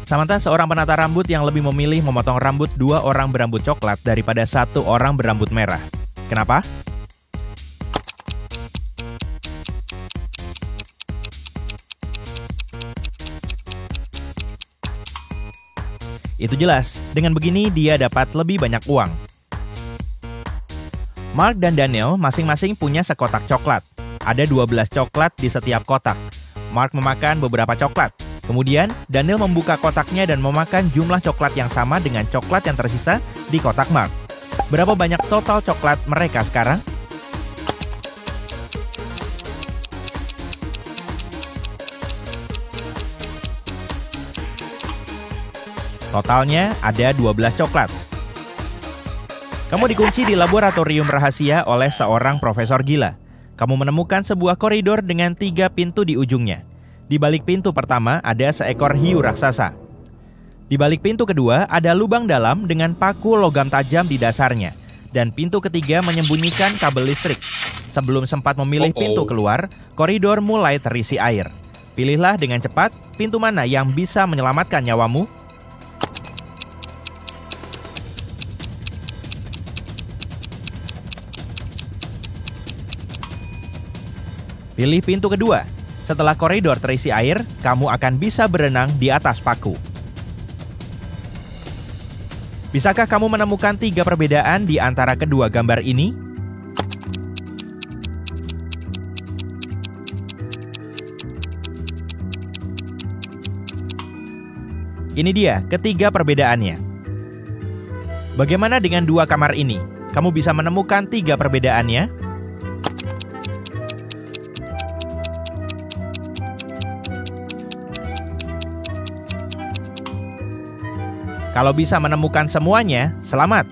Samantha, seorang penata rambut yang lebih memilih memotong rambut 2 orang berambut coklat daripada 1 orang berambut merah. Kenapa? Itu jelas, dengan begini dia dapat lebih banyak uang. Mark dan Daniel masing-masing punya sekotak coklat. Ada 12 coklat di setiap kotak. Mark memakan beberapa coklat. Kemudian, Daniel membuka kotaknya dan memakan jumlah coklat yang sama dengan coklat yang tersisa di kotak Mark. Berapa banyak total coklat mereka sekarang? Totalnya ada 12 coklat. Kamu dikunci di laboratorium rahasia oleh seorang profesor gila. Kamu menemukan sebuah koridor dengan 3 pintu di ujungnya. Di balik pintu pertama ada seekor hiu raksasa. Di balik pintu kedua ada lubang dalam dengan paku logam tajam di dasarnya. Dan pintu ketiga menyembunyikan kabel listrik. Sebelum sempat memilih pintu keluar, koridor mulai terisi air. Pilihlah dengan cepat pintu mana yang bisa menyelamatkan nyawamu. Pilih pintu kedua. Setelah koridor terisi air, kamu akan bisa berenang di atas paku. Bisakah kamu menemukan 3 perbedaan di antara kedua gambar ini? Ini dia ketiga perbedaannya. Bagaimana dengan 2 kamar ini? Kamu bisa menemukan 3 perbedaannya? Kalau bisa menemukan semuanya, selamat!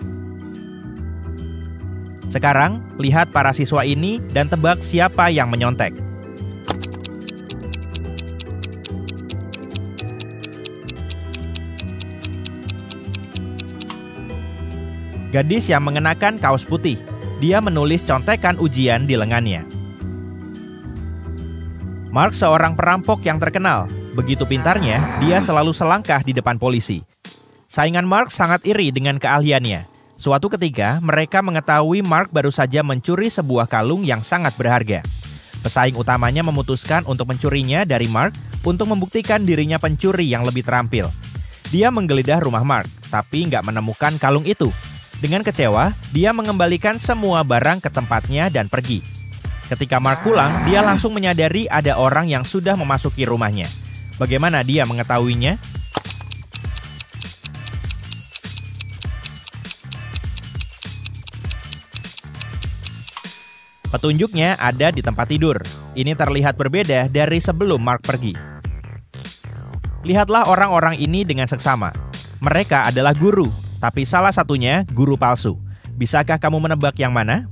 Sekarang, lihat para siswa ini dan tebak siapa yang menyontek. Gadis yang mengenakan kaos putih. Dia menulis contekan ujian di lengannya. Mark seorang perampok yang terkenal. Begitu pintarnya, dia selalu selangkah di depan polisi. Saingan Mark sangat iri dengan keahliannya. Suatu ketika, mereka mengetahui Mark baru saja mencuri sebuah kalung yang sangat berharga. Pesaing utamanya memutuskan untuk mencurinya dari Mark untuk membuktikan dirinya pencuri yang lebih terampil. Dia menggeledah rumah Mark, tapi nggak menemukan kalung itu. Dengan kecewa, dia mengembalikan semua barang ke tempatnya dan pergi. Ketika Mark pulang, dia langsung menyadari ada orang yang sudah memasuki rumahnya. Bagaimana dia mengetahuinya? Petunjuknya ada di tempat tidur. Ini terlihat berbeda dari sebelum Mark pergi. Lihatlah orang-orang ini dengan seksama. Mereka adalah guru, tapi salah satunya guru palsu. Bisakah kamu menebak yang mana?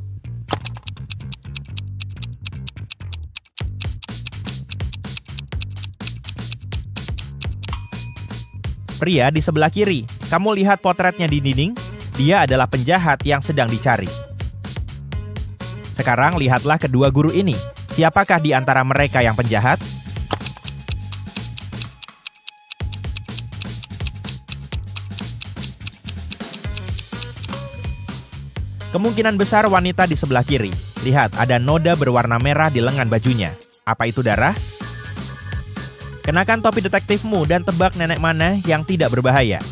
Pria di sebelah kiri. Kamu lihat potretnya di dinding? Dia adalah penjahat yang sedang dicari. Sekarang lihatlah kedua guru ini. Siapakah di antara mereka yang penjahat? Kemungkinan besar wanita di sebelah kiri. Lihat, ada noda berwarna merah di lengan bajunya. Apa itu darah? Kenakan topi detektifmu dan tebak nenek mana yang tidak berbahaya.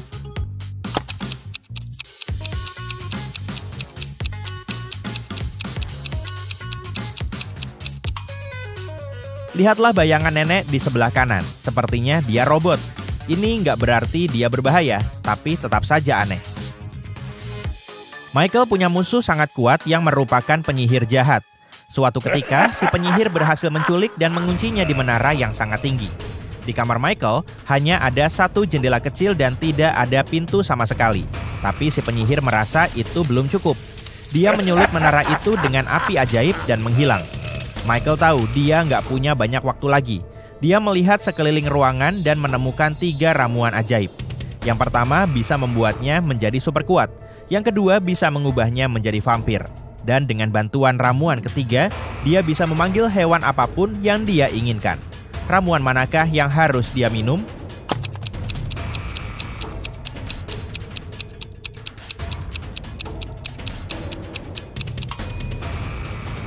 Lihatlah bayangan nenek di sebelah kanan. Sepertinya dia robot. Ini nggak berarti dia berbahaya, tapi tetap saja aneh. Michael punya musuh sangat kuat yang merupakan penyihir jahat. Suatu ketika, si penyihir berhasil menculik dan menguncinya di menara yang sangat tinggi. Di kamar Michael, hanya ada 1 jendela kecil dan tidak ada pintu sama sekali. Tapi si penyihir merasa itu belum cukup. Dia menyulut menara itu dengan api ajaib dan menghilang. Michael tahu dia nggak punya banyak waktu lagi. Dia melihat sekeliling ruangan dan menemukan 3 ramuan ajaib. Yang pertama bisa membuatnya menjadi super kuat. Yang kedua bisa mengubahnya menjadi vampir. Dan dengan bantuan ramuan ketiga, dia bisa memanggil hewan apapun yang dia inginkan. Ramuan manakah yang harus dia minum?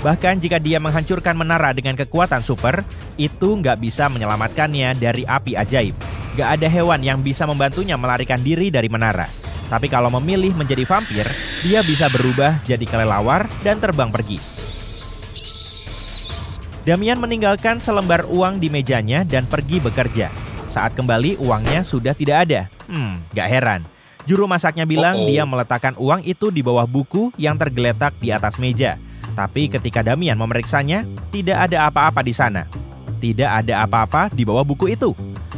Bahkan jika dia menghancurkan menara dengan kekuatan super, itu nggak bisa menyelamatkannya dari api ajaib. Nggak ada hewan yang bisa membantunya melarikan diri dari menara. Tapi kalau memilih menjadi vampir, dia bisa berubah jadi kelelawar dan terbang pergi. Damian meninggalkan selembar uang di mejanya dan pergi bekerja. Saat kembali, uangnya sudah tidak ada. Nggak heran. Juru masaknya bilang dia meletakkan uang itu di bawah buku yang tergeletak di atas meja. Tapi ketika Damian memeriksanya, tidak ada apa-apa di sana. Tidak ada apa-apa di bawah buku itu.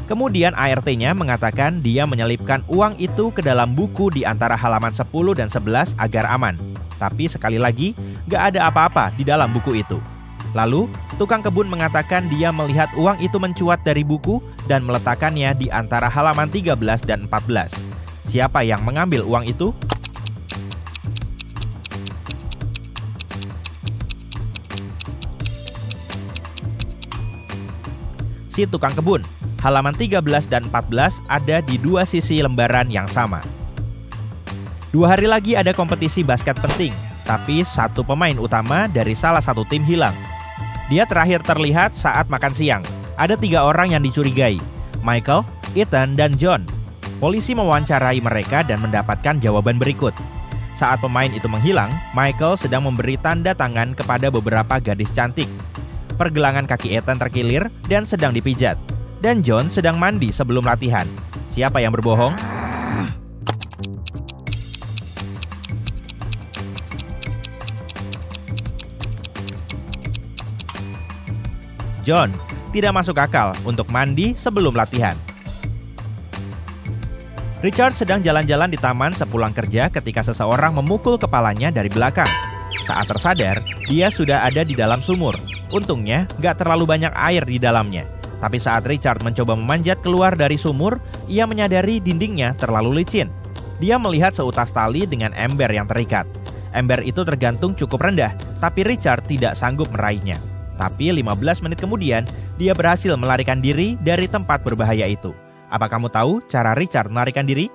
Kemudian ART-nya mengatakan dia menyelipkan uang itu ke dalam buku di antara halaman 10 dan 11 agar aman. Tapi sekali lagi, nggak ada apa-apa di dalam buku itu. Lalu, tukang kebun mengatakan dia melihat uang itu mencuat dari buku dan meletakkannya di antara halaman 13 dan 14. Siapa yang mengambil uang itu? Si tukang kebun. Halaman 13 dan 14 ada di dua sisi lembaran yang sama. 2 hari lagi ada kompetisi basket penting, tapi satu pemain utama dari salah satu tim hilang. Dia terakhir terlihat saat makan siang. Ada 3 orang yang dicurigai, Michael, Ethan, dan John. Polisi mewawancarai mereka dan mendapatkan jawaban berikut. Saat pemain itu menghilang, Michael sedang memberi tanda tangan kepada beberapa gadis cantik. Pergelangan kaki Ethan terkilir dan sedang dipijat. Dan John sedang mandi sebelum latihan. Siapa yang berbohong? John, tidak masuk akal untuk mandi sebelum latihan. Richard sedang jalan-jalan di taman sepulang kerja ketika seseorang memukul kepalanya dari belakang. Saat tersadar, dia sudah ada di dalam sumur. Untungnya, gak terlalu banyak air di dalamnya. Tapi saat Richard mencoba memanjat keluar dari sumur, ia menyadari dindingnya terlalu licin. Dia melihat seutas tali dengan ember yang terikat. Ember itu tergantung cukup rendah, tapi Richard tidak sanggup meraihnya. Tapi 15 menit kemudian, dia berhasil melarikan diri dari tempat berbahaya itu. Apa kamu tahu cara Richard melarikan diri?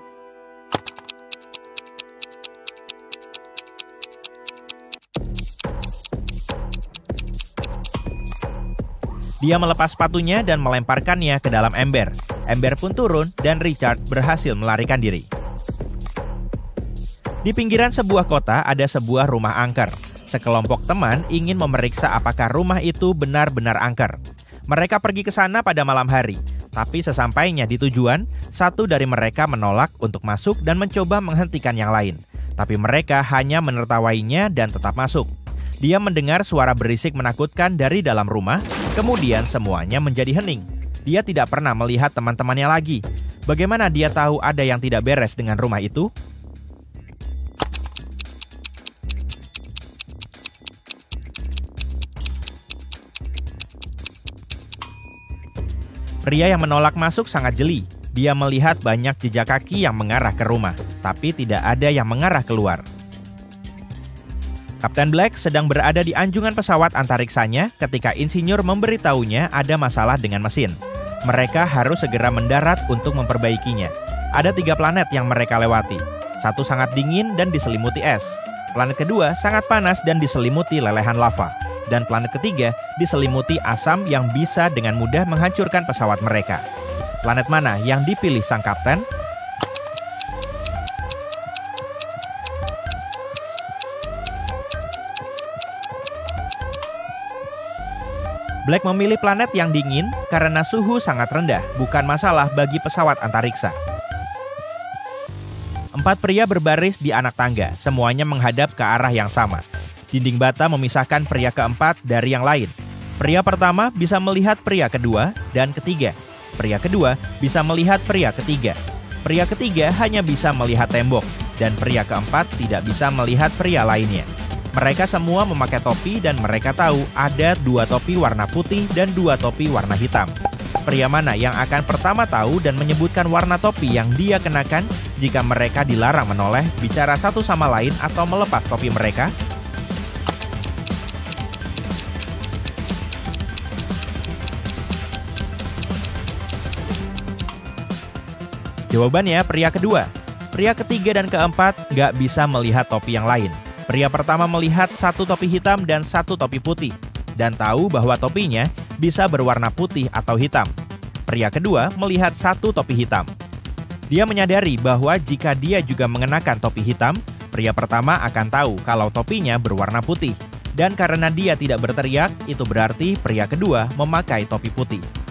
Dia melepas sepatunya dan melemparkannya ke dalam ember. Ember pun turun dan Richard berhasil melarikan diri. Di pinggiran sebuah kota ada sebuah rumah angker. Sekelompok teman ingin memeriksa apakah rumah itu benar-benar angker. Mereka pergi ke sana pada malam hari. Tapi sesampainya di tujuan, satu dari mereka menolak untuk masuk dan mencoba menghentikan yang lain. Tapi mereka hanya menertawainya dan tetap masuk. Dia mendengar suara berisik menakutkan dari dalam rumah, kemudian semuanya menjadi hening. Dia tidak pernah melihat teman-temannya lagi. Bagaimana dia tahu ada yang tidak beres dengan rumah itu? Pria yang menolak masuk sangat jeli. Dia melihat banyak jejak kaki yang mengarah ke rumah, tapi tidak ada yang mengarah keluar. Kapten Black sedang berada di anjungan pesawat antariksanya ketika insinyur memberitahunya ada masalah dengan mesin. Mereka harus segera mendarat untuk memperbaikinya. Ada 3 planet yang mereka lewati. Satu sangat dingin dan diselimuti es. Planet kedua sangat panas dan diselimuti lelehan lava. Dan planet ketiga diselimuti asam yang bisa dengan mudah menghancurkan pesawat mereka. Planet mana yang dipilih sang kapten? Black memilih planet yang dingin karena suhu sangat rendah, bukan masalah bagi pesawat antariksa. 4 pria berbaris di anak tangga, semuanya menghadap ke arah yang sama. Dinding bata memisahkan pria keempat dari yang lain. Pria pertama bisa melihat pria kedua dan ketiga. Pria kedua bisa melihat pria ketiga. Pria ketiga hanya bisa melihat tembok, dan pria keempat tidak bisa melihat pria lainnya. Mereka semua memakai topi dan mereka tahu ada 2 topi warna putih dan 2 topi warna hitam. Pria mana yang akan pertama tahu dan menyebutkan warna topi yang dia kenakan jika mereka dilarang menoleh, bicara satu sama lain atau melepas topi mereka? Jawabannya pria kedua. Pria ketiga dan keempat nggak bisa melihat topi yang lain. Pria pertama melihat satu topi hitam dan satu topi putih, dan tahu bahwa topinya bisa berwarna putih atau hitam. Pria kedua melihat satu topi hitam. Dia menyadari bahwa jika dia juga mengenakan topi hitam, pria pertama akan tahu kalau topinya berwarna putih. Dan karena dia tidak berteriak, itu berarti pria kedua memakai topi putih.